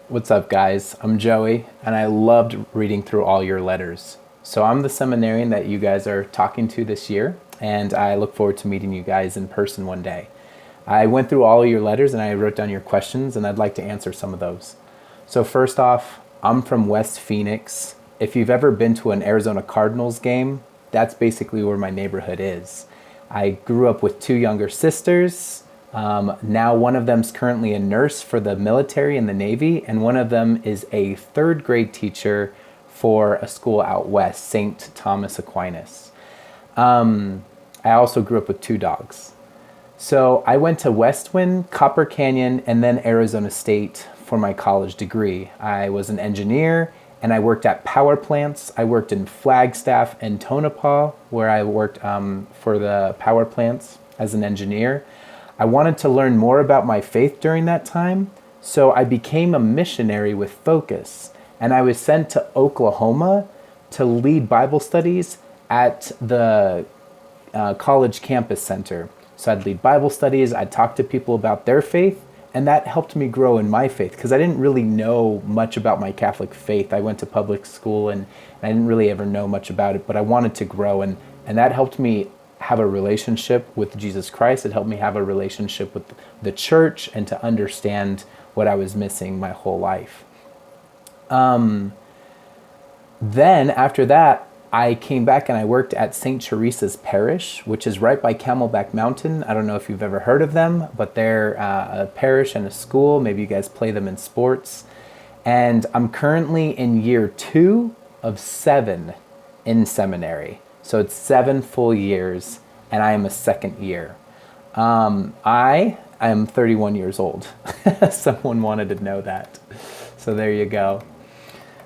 What's up, guys? I'm Joey, and I loved reading through all your letters. So, I'm the seminarian that you guys are talking to this year, and I look forward to meeting you guys in person one day. I went through all of your letters and I wrote down your questions, and I'd like to answer some of those. So, first off, I'm from West Phoenix. If you've ever been to an Arizona Cardinals game, that's basically where my neighborhood is. I grew up with two younger sisters. Now one of them's currently a nurse for the military and the Navy, and one of them is a third grade teacher for a school out west, St. Thomas Aquinas. I also grew up with two dogs. So I went to Westwind, Copper Canyon, and then Arizona State for my college degree. I was an engineer and I worked at power plants. I worked in Flagstaff and Tonopah, where I worked for the power plants as an engineer. I wanted to learn more about my faith during that time, so I became a missionary with focus. And I was sent to Oklahoma to lead Bible studies at the college campus center. So I'd lead Bible studies, I'd talk to people about their faith, and that helped me grow in my faith because I didn't really know much about my Catholic faith. I went to public school and I didn't really ever know much about it, but I wanted to grow, and that helped me have a relationship with Jesus Christ. It helped me have a relationship with the church and to understand what I was missing my whole life. Then after that, I came back and I worked at St. Teresa's Parish, which is right by Camelback Mountain. I don't know if you've ever heard of them, but they're a parish and a school. Maybe you guys play them in sports. And I'm currently in year 2 of 7 in seminary. So it's 7 full years, and I am a second year. I am 31 years old. Someone wanted to know that. So there you go.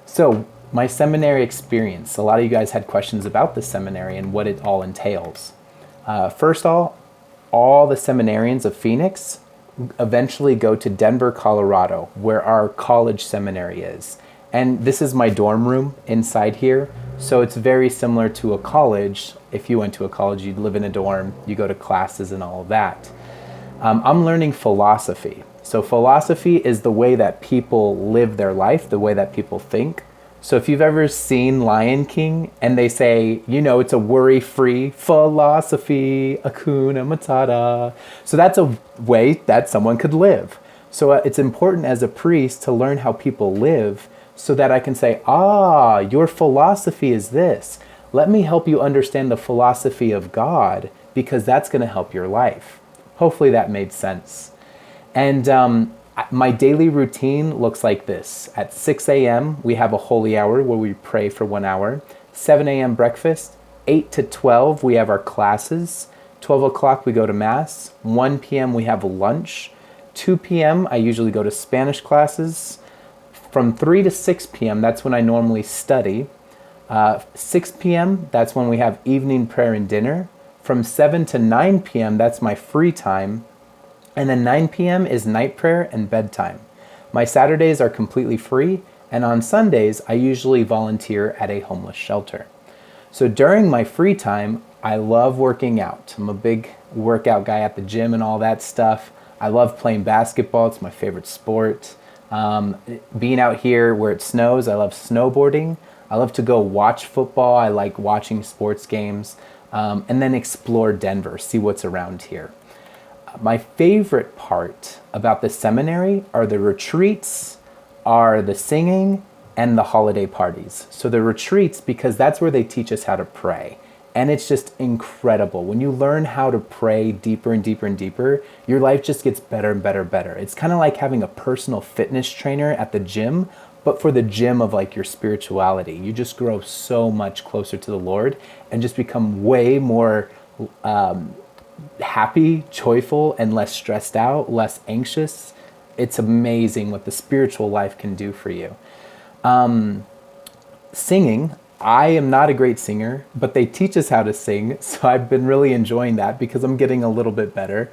So my seminary experience. A lot of you guys had questions about the seminary and what it all entails. First all the seminarians of Phoenix eventually go to Denver, Colorado, where our college seminary is. And this is my dorm room inside here. So it's very similar to a college. If you went to a college, you'd live in a dorm, you go to classes and all of that. I'm learning philosophy. So philosophy is the way that people live their life, the way that people think. So if you've ever seen Lion King and they say, it's a worry-free philosophy, Hakuna Matata. So that's a way that someone could live. So it's important as a priest to learn how people live so that I can say, your philosophy is this. Let me help you understand the philosophy of God because that's going to help your life. Hopefully that made sense. And my daily routine looks like this. At 6 a.m., we have a holy hour where we pray for 1 hour. 7 a.m. breakfast. 8 to 12, we have our classes. 12 o'clock, we go to Mass. 1 p.m., we have lunch. 2 p.m., I usually go to Spanish classes. From 3 to 6 p.m., that's when I normally study. 6 p.m., that's when we have evening prayer and dinner. From 7 to 9 p.m., that's my free time. And then 9 p.m. is night prayer and bedtime. My Saturdays are completely free, and on Sundays, I usually volunteer at a homeless shelter. So during my free time, I love working out. I'm a big workout guy at the gym and all that stuff. I love playing basketball. It's my favorite sport. Being out here where it snows, I love snowboarding. I love to go watch football. I like watching sports games. And then explore Denver, see what's around here. My favorite part about the seminary are the retreats, are the singing, and the holiday parties. So the retreats, because that's where they teach us how to pray. And it's just incredible. When you learn how to pray deeper and deeper and deeper, your life just gets better and better and better. It's kind of like having a personal fitness trainer at the gym, but for the gym of like your spirituality. You just grow so much closer to the Lord and just become way more happy, joyful, and less stressed out, less anxious. It's amazing what the spiritual life can do for you. Singing, I am not a great singer, but they teach us how to sing, so I've been really enjoying that because I'm getting a little bit better.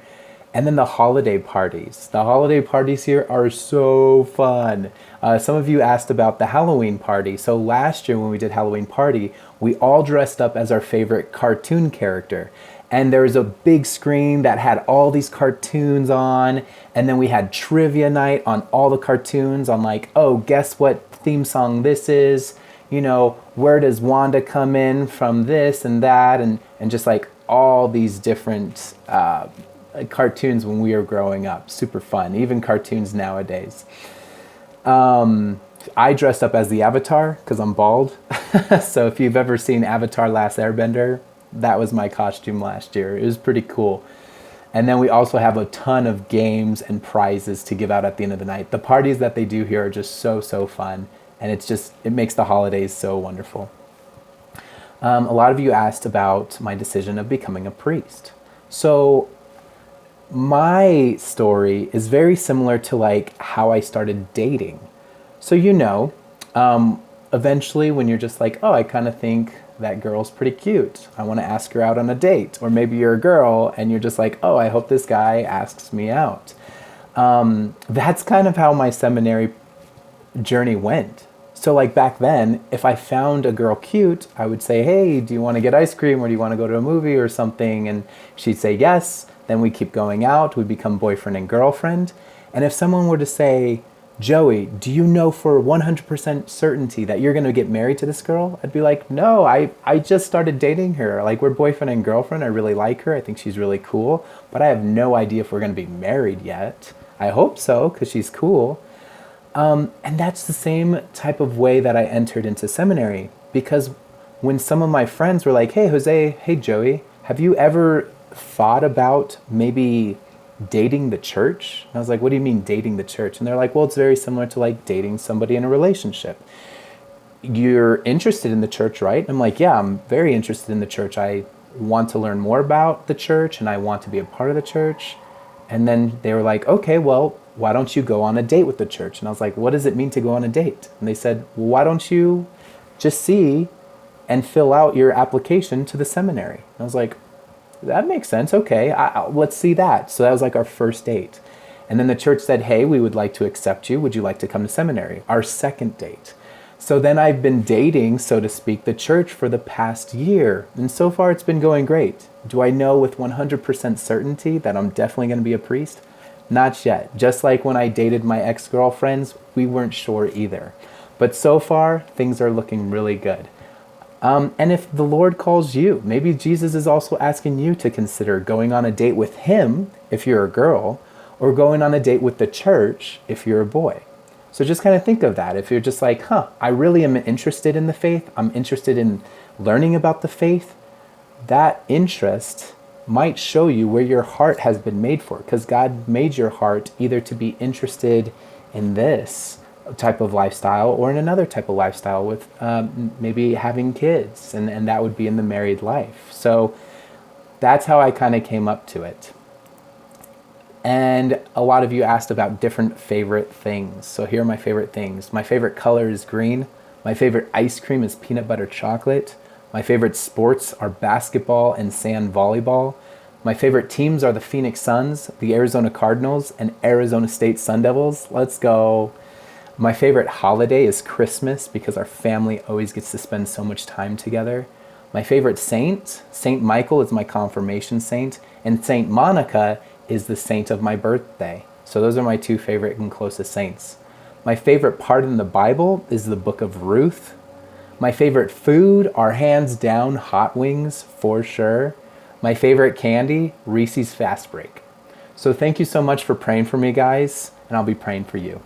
And then the holiday parties. The holiday parties here are so fun. Some of you asked about the Halloween party. So last year when we did Halloween party, we all dressed up as our favorite cartoon character. And there was a big screen that had all these cartoons on, and then we had trivia night on all the cartoons on like, oh, guess what theme song this is, you know, where does Wanda come in from this and that, and just like all these different cartoons when we were growing up. Super fun, even cartoons nowadays. I dressed up as the Avatar because I'm bald. So if you've ever seen Avatar Last Airbender, that was my costume last year. It was pretty cool. And then we also have a ton of games and prizes to give out at the end of the night. The parties that they do here are just so, so fun. And it makes the holidays so wonderful. A lot of you asked about my decision of becoming a priest. So my story is very similar to like how I started dating. So eventually when you're just like, oh, I kind of think that girl's pretty cute, I want to ask her out on a date. Or maybe you're a girl and you're just like, oh, I hope this guy asks me out. That's kind of how my seminary journey went. So like back then, if I found a girl cute, I would say, hey, do you want to get ice cream or do you want to go to a movie or something? And she'd say yes. Then we keep going out. We become boyfriend and girlfriend. And if someone were to say, Joey, do you know for 100% certainty that you're going to get married to this girl? I'd be like, no, I just started dating her. Like, we're boyfriend and girlfriend. I really like her. I think she's really cool. But I have no idea if we're going to be married yet. I hope so, because she's cool. And that's the same type of way that I entered into seminary. Because when some of my friends were like, hey, Jose, hey, Joey, have you ever thought about maybe dating the church? And I was like, what do you mean dating the church? And they're like, well, it's very similar to like dating somebody in a relationship. You're interested in the church, right? I'm like, yeah, I'm very interested in the church. I want to learn more about the church and I want to be a part of the church. And then they were like, okay, well, why don't you go on a date with the church? And I was like, what does it mean to go on a date? And they said, well, why don't you just see and fill out your application to the seminary? And I was like, that makes sense. Okay, let's see that. So that was like our first date. And then the church said, hey, we would like to accept you. Would you like to come to seminary? Our second date. So then I've been dating, so to speak, the church for the past year. And so far it's been going great. Do I know with 100% certainty that I'm definitely going to be a priest? Not yet. Just like when I dated my ex-girlfriends, we weren't sure either. But so far, things are looking really good. And if the Lord calls you, maybe Jesus is also asking you to consider going on a date with him if you're a girl, or going on a date with the church if you're a boy. So just kind of think of that. If you're just like, I really am interested in the faith, I'm interested in learning about the faith, that interest might show you where your heart has been made for, because God made your heart either to be interested in this type of lifestyle or in another type of lifestyle with maybe having kids, and that would be in the married life. So that's how I kind of came up to it. And a lot of you asked about different favorite things. So here are my favorite things. My favorite color is green. My favorite ice cream is peanut butter chocolate. My favorite sports are basketball and sand volleyball. My favorite teams are the Phoenix Suns, the Arizona Cardinals, and Arizona State Sun Devils. Let's go. My favorite holiday is Christmas because our family always gets to spend so much time together. My favorite saint, Saint Michael, is my confirmation saint, and Saint Monica is the saint of my birthday. So those are my two favorite and closest saints. My favorite part in the Bible is the book of Ruth. My favorite food are hands down hot wings for sure. My favorite candy, Reese's Fast Break. So thank you so much for praying for me, guys, and I'll be praying for you.